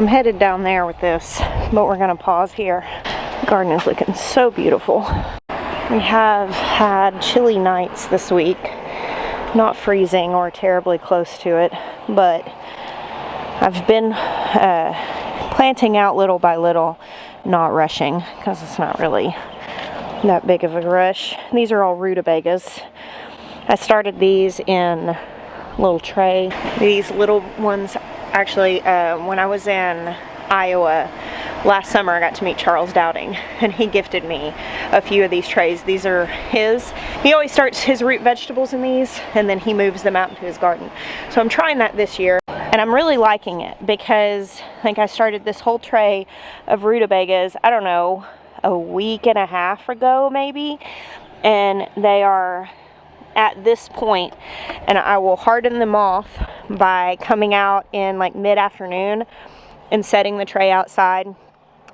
I'm headed down there with this, but we're gonna pause here. The garden is looking so beautiful. We have had chilly nights this week. Not freezing or terribly close to it, but I've been planting out little by little, not rushing, because it's not really that big of a rush. These are all rutabagas. I started these in a little tray. These little ones, actually, when I was in Iowa last summer, I got to meet Charles Dowding, and he gifted me a few of these trays. These are his. He always starts his root vegetables in these, and then he moves them out into his garden. So I'm trying that this year, and I'm really liking it, because I think I started this whole tray of rutabagas, I don't know, a week and a half ago maybe, and they are at this point, and I will harden them off by coming out in like mid-afternoon and setting the tray outside.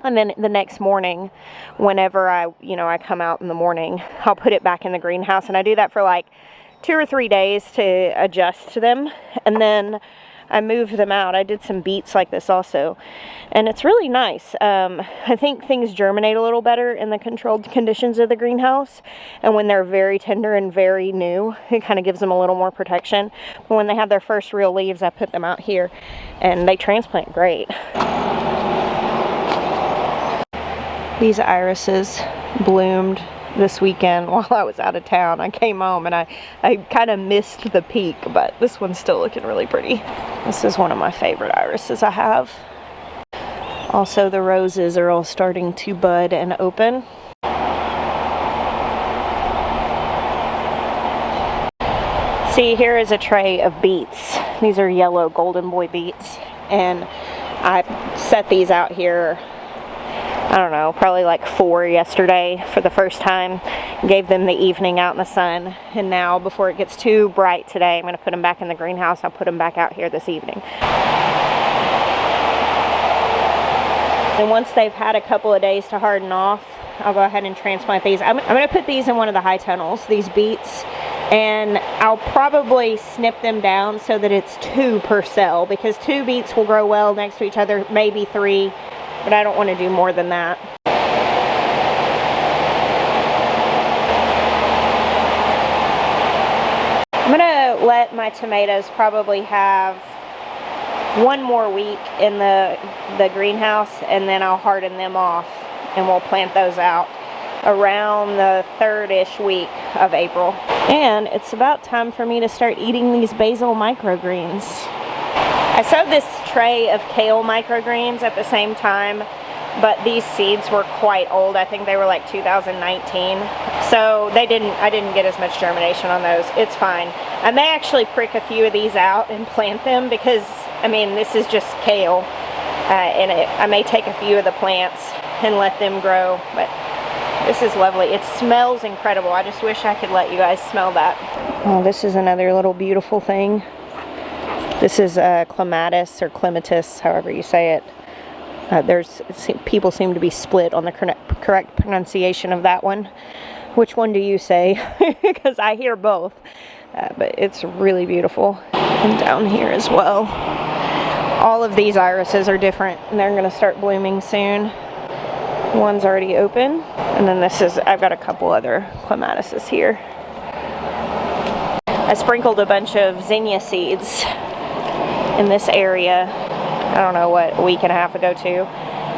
And then the next morning, whenever I come out in the morning, I'll put it back in the greenhouse, and I do that for like 2 or 3 days to adjust to them, and then I move them out. I did some beets like this also, and it's really nice. I think things germinate a little better in the controlled conditions of the greenhouse, and when they're very tender and very new, it kind of gives them a little more protection. But when they have their first real leaves, I put them out here, and they transplant great. These irises bloomed this weekend while I was out of town. I came home and I kind of missed the peak, but this one's still looking really pretty. This is one of my favorite irises I have. Also, the roses are all starting to bud and open. See, here is a tray of beets. These are yellow golden boy beets, and I set these out here, I don't know, probably like 4 yesterday for the first time. Gave them the evening out in the sun, and now before it gets too bright today, I'm going to put them back in the greenhouse. I'll put them back out here this evening. And once they've had a couple of days to harden off, I'll go ahead and transplant these. I'm going to put these in one of the high tunnels, these beets, and I'll probably snip them down so that it's 2 per cell, because 2 beets will grow well next to each other, maybe 3. But I don't want to do more than that. I'm going to let my tomatoes probably have 1 more week in the greenhouse, and then I'll harden them off, and we'll plant those out around the 3rd-ish week of April. And it's about time for me to start eating these basil microgreens. I sowed this tray of kale microgreens at the same time, but these seeds were quite old. I think they were like 2019. So I didn't get as much germination on those. It's fine. I may actually prick a few of these out and plant them, because, I mean, this is just kale. I may take a few of the plants and let them grow, but this is lovely. It smells incredible. I just wish I could let you guys smell that. Oh, this is another little beautiful thing. This is clematis, or clematis, however you say it. People seem to be split on the correct pronunciation of that one. Which one do you say? Because I hear both. But it's really beautiful. And down here as well. All of these irises are different, and they're going to start blooming soon. One's already open. And then I've got a couple other clematises here. I sprinkled a bunch of zinnia seeds in this area, I don't know what, a week and a half ago too,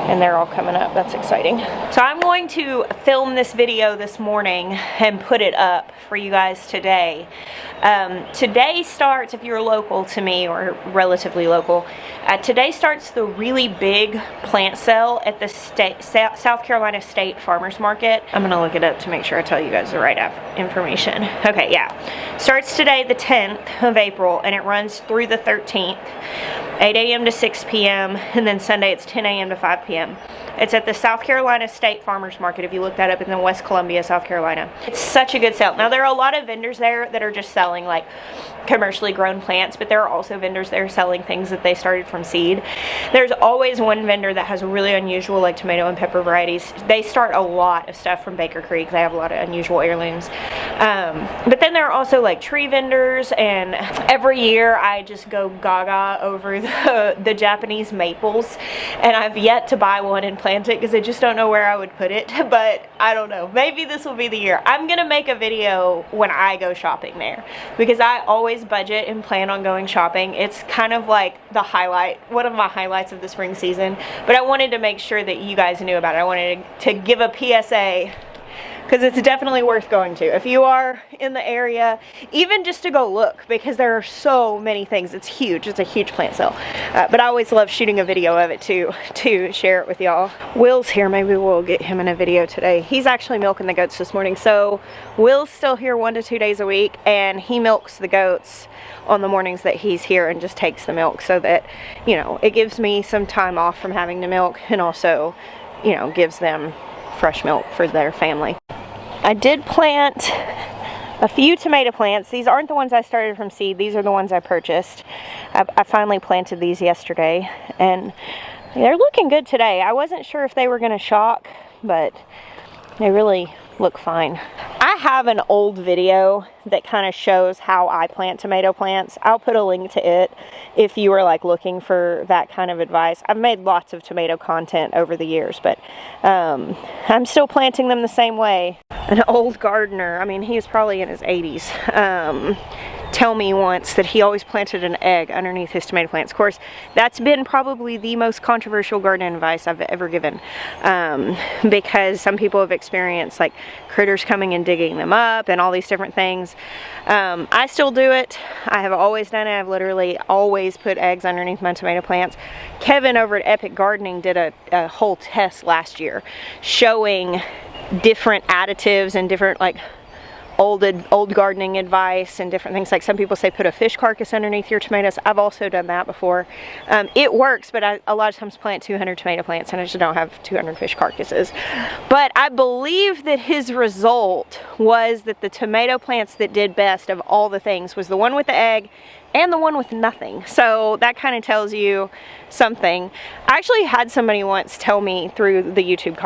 and they're all coming up. That's exciting. So I'm going to film this video this morning and put it up for you guys today. Today starts, if you're local to me or relatively local, today starts the really big plant sale at the South Carolina State Farmers Market. I'm gonna look it up to make sure I tell you guys the right information. Okay, yeah. Starts today, the 10th of April, and it runs through the 13th, 8 a.m. to 6 p.m., and then Sunday it's 10 a.m. to 5 p.m. It's at the South Carolina State Farmers Market. If you look that up, in the West Columbia, South Carolina. It's such a good sale. Now, there are a lot of vendors there that are just selling like commercially grown plants, but there are also vendors there selling things that they started from seed. There's always one vendor that has really unusual like tomato and pepper varieties. They start a lot of stuff from Baker Creek. They have a lot of unusual heirlooms. But then there are also like tree vendors, and every year I just go gaga over the Japanese maples, and I've yet to buy one and plant it because I just don't know where I would put it. But I don't know, maybe this will be the year. I'm gonna make a video when I go shopping there, because I always budget and plan on going shopping. It's kind of like the highlight, one of my highlights of the spring season. But I wanted to make sure that you guys knew about it. I wanted to give a PSA, because it's definitely worth going to if you are in the area, even just to go look, because there are so many things. It's huge. It's a huge plant sale. But I always love shooting a video of it too, to share it with y'all. Will's here. Maybe we'll get him in a video today. He's actually milking the goats this morning. So Will's still here 1 to 2 days a week, and he milks the goats on the mornings that he's here and just takes the milk, so that, you know, it gives me some time off from having to milk, and also, you know, gives them fresh milk for their family. I did plant a few tomato plants. These aren't the ones I started from seed. These are the ones I purchased. I finally planted these yesterday, and they're looking good today. I wasn't sure if they were going to shock, but they really look fine. I have an old video that kind of shows how I plant tomato plants. I'll put a link to it if you were like looking for that kind of advice. I've made lots of tomato content over the years, but I'm still planting them the same way. An old gardener, I mean, he was probably in his 80s, tell me once that he always planted an egg underneath his tomato plants. Of course, that's been probably the most controversial garden advice I've ever given, because some people have experienced like critters coming and digging them up and all these different things. I still do it. I have always done it. I've literally always put eggs underneath my tomato plants. Kevin over at Epic Gardening did a whole test last year showing different additives and different like old gardening advice and different things. Like some people say put a fish carcass underneath your tomatoes. I've also done that before. It works, but I a lot of times plant 200 tomato plants and I just don't have 200 fish carcasses. But I believe that his result was that the tomato plants that did best of all the things was the one with the egg and the one with nothing. So that kind of tells you something. I actually had somebody once tell me through the YouTube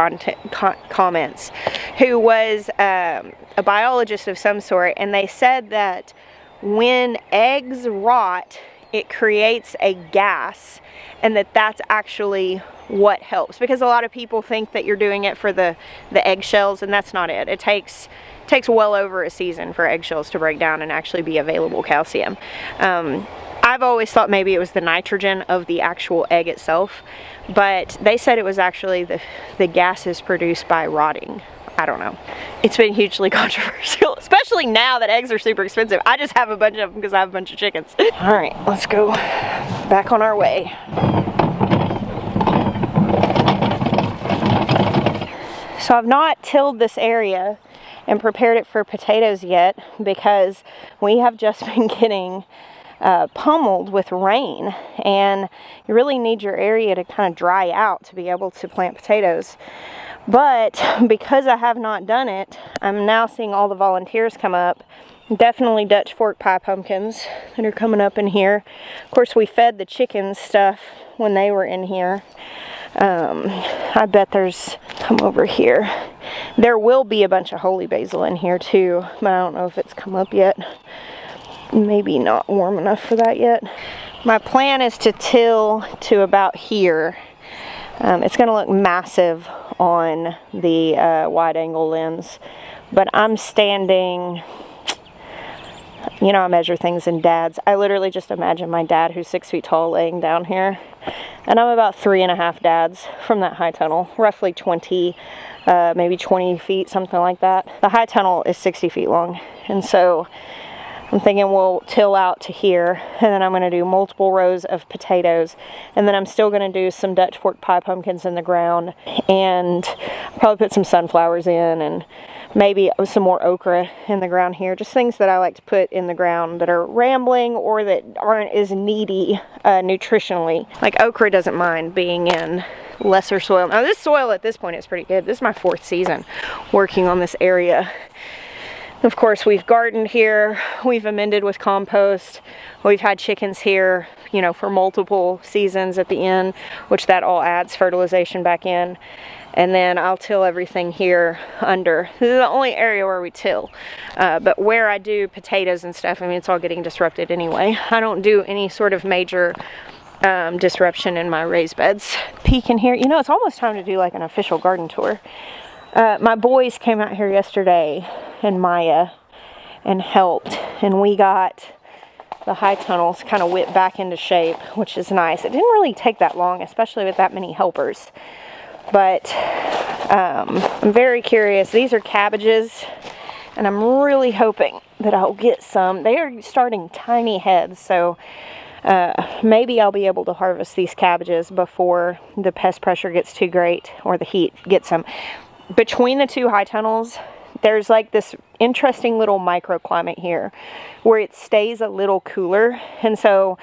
comments who was a biologist of some sort, and they said that when eggs rot, it creates a gas, and that's actually what helps. Because a lot of people think that you're doing it for the eggshells, and that's not it. It takes well over a season for eggshells to break down and actually be available calcium. I've always thought maybe it was the nitrogen of the actual egg itself, but they said it was actually the gases produced by rotting. I don't know. It's been hugely controversial, especially now that eggs are super expensive. I just have a bunch of them because I have a bunch of chickens. All right, let's go back on our way. So I've not tilled this area and prepared it for potatoes yet, because we have just been getting pummeled with rain, and you really need your area to kind of dry out to be able to plant potatoes. But because I have not done it, I'm now seeing all the volunteers come up. Definitely Dutch fork pie pumpkins that are coming up in here. Of course, we fed the chickens stuff when they were in here. I bet come over here. There will be a bunch of holy basil in here too, but I don't know if it's come up yet. Maybe not warm enough for that yet. My plan is to till to about here. It's going to look massive on the wide angle lens, but I'm standing, you know, I measure things in dads. I literally just imagine my dad, who's 6 feet tall, laying down here, and I'm about 3.5 dads from that high tunnel, roughly 20, maybe 20 feet, something like that. The high tunnel is 60 feet long, and so I'm thinking we'll till out to here, and then I'm going to do multiple rows of potatoes, and then I'm still going to do some Dutch pork pie pumpkins in the ground, and probably put some sunflowers in, and maybe some more okra in the ground here. Just things that I like to put in the ground that are rambling or that aren't as needy nutritionally. Like okra doesn't mind being in lesser soil. Now this soil at this point is pretty good. This is my 4th season working on this area. Of course, we've gardened here, we've amended with compost, we've had chickens here, you know, for multiple seasons at the end, which that all adds fertilization back in. And then I'll till everything here under. This is the only area where we till. But where I do potatoes and stuff, I mean, it's all getting disrupted anyway. I don't do any sort of major disruption in my raised beds. Peek in here. You know, it's almost time to do like an official garden tour. My boys came out here yesterday, and Maya, and helped, and we got the high tunnels kind of whipped back into shape, which is nice. It didn't really take that long, especially with that many helpers. But I'm very curious. These are cabbages, and I'm really hoping that I'll get some. They are starting tiny heads, so maybe I'll be able to harvest these cabbages before the pest pressure gets too great or the heat gets them. Between the 2 high tunnels, there's like this interesting little microclimate here where it stays a little cooler. And so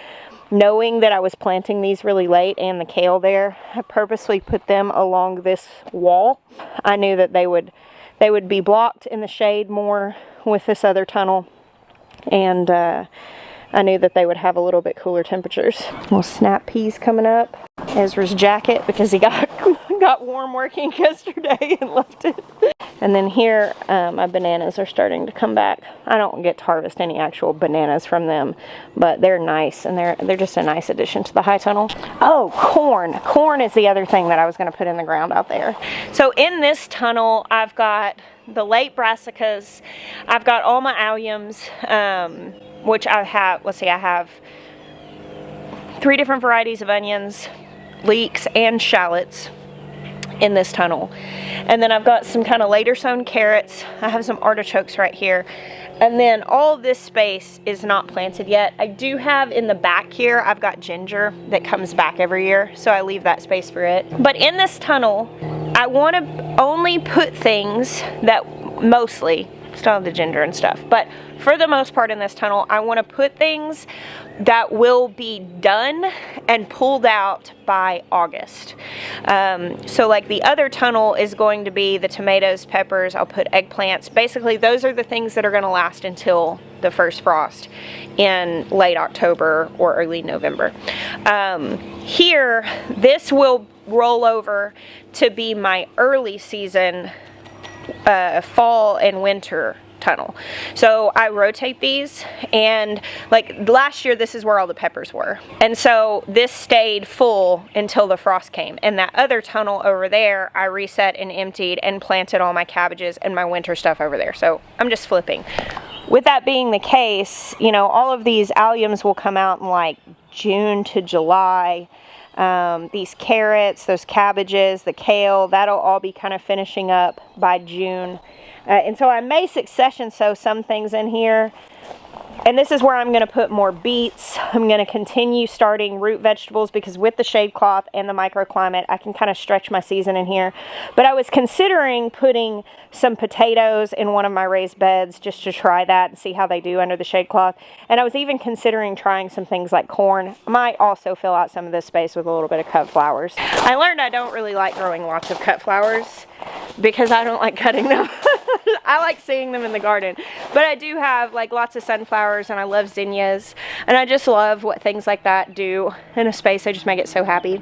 knowing that I was planting these really late and the kale there, I purposely put them along this wall. I knew that they would be blocked in the shade more with this other tunnel, and I knew that they would have a little bit cooler temperatures. Little snap peas coming up. Ezra's jacket, because he got warm working yesterday and left it. And then here, my bananas are starting to come back. I don't get to harvest any actual bananas from them, but they're nice, and they're just a nice addition to the high tunnel. Oh, corn. Corn is the other thing that I was going to put in the ground out there. So in this tunnel, I've got the late brassicas. I've got all my alliums, which I have, let's see, I have 3 different varieties of onions, leeks, and shallots in this tunnel. And then I've got some kind of later sown carrots. I have some artichokes right here. And then all this space is not planted yet. I do have in the back here, I've got ginger that comes back every year, so I leave that space for it. But in this tunnel, I want to only put things that mostly, still have the ginger and stuff, but for the most part in this tunnel, I want to put things that will be done and pulled out by August. So like the other tunnel is going to be the tomatoes, peppers, I'll put eggplants. Basically, those are the things that are going to last until the first frost in late October or early November. Here, this will roll over to be my early season fall and winter tunnel. So I rotate these, and like last year, this is where all the peppers were. And so this stayed full until the frost came. And that other tunnel over there, I reset and emptied and planted all my cabbages and my winter stuff over there. So I'm just flipping. With that being the case, you know, all of these alliums will come out in like June to July. These carrots, those cabbages, the kale, that'll all be kind of finishing up by June. And so I may succession sow some things in here. And this is where I'm going to put more beets. I'm going to continue starting root vegetables because with the shade cloth and the microclimate, I can kind of stretch my season in here. But I was considering putting some potatoes in one of my raised beds just to try that and see how they do under the shade cloth. And I was even considering trying some things like corn. I might also fill out some of this space with a little bit of cut flowers. I learned I don't really like growing lots of cut flowers because I don't like cutting them. I like seeing them in the garden. But I do have like lots of sunflowers, and I love zinnias, and I just love what things like that do in a space. They just make it so happy.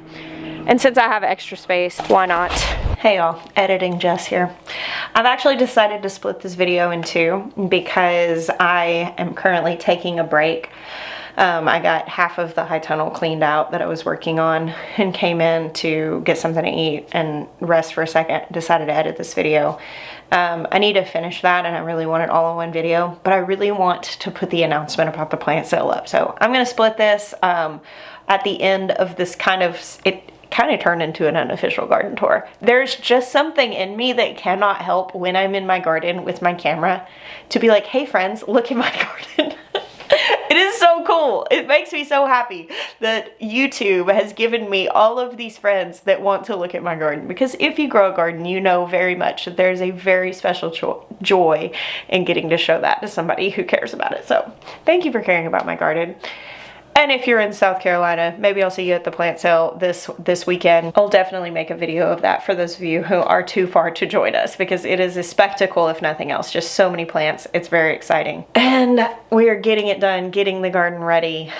And since I have extra space, why not? Hey y'all, editing Jess here. I've actually decided to split this video in 2 because I am currently taking a break. I got half of the high tunnel cleaned out that I was working on and came in to get something to eat and rest for a second. Decided to edit this video. I need to finish that, and I really want it all in one video, but I really want to put the announcement about the plant sale up. So I'm going to split this at the end of this it kind of turned into an unofficial garden tour. There's just something in me that cannot help when I'm in my garden with my camera to be like, hey friends, look at my garden. cool. It makes me so happy that YouTube has given me all of these friends that want to look at my garden, because if you grow a garden, you know very much that there's a very special joy in getting to show that to somebody who cares about it. So thank you for caring about my garden. And if you're in South Carolina, maybe I'll see you at the plant sale this weekend. I'll definitely make a video of that for those of you who are too far to join us, because it is a spectacle if nothing else. Just so many plants. It's very exciting. And we are getting it done, getting the garden ready.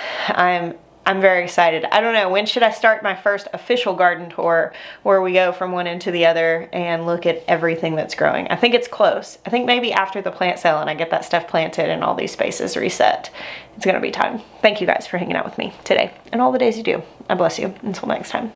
I'm very excited. I don't know, when should I start my first official garden tour where we go from one end to the other and look at everything that's growing? I think it's close. I think maybe after the plant sale and I get that stuff planted and all these spaces reset, it's gonna be time. Thank you guys for hanging out with me today and all the days you do. I bless you. Until next time.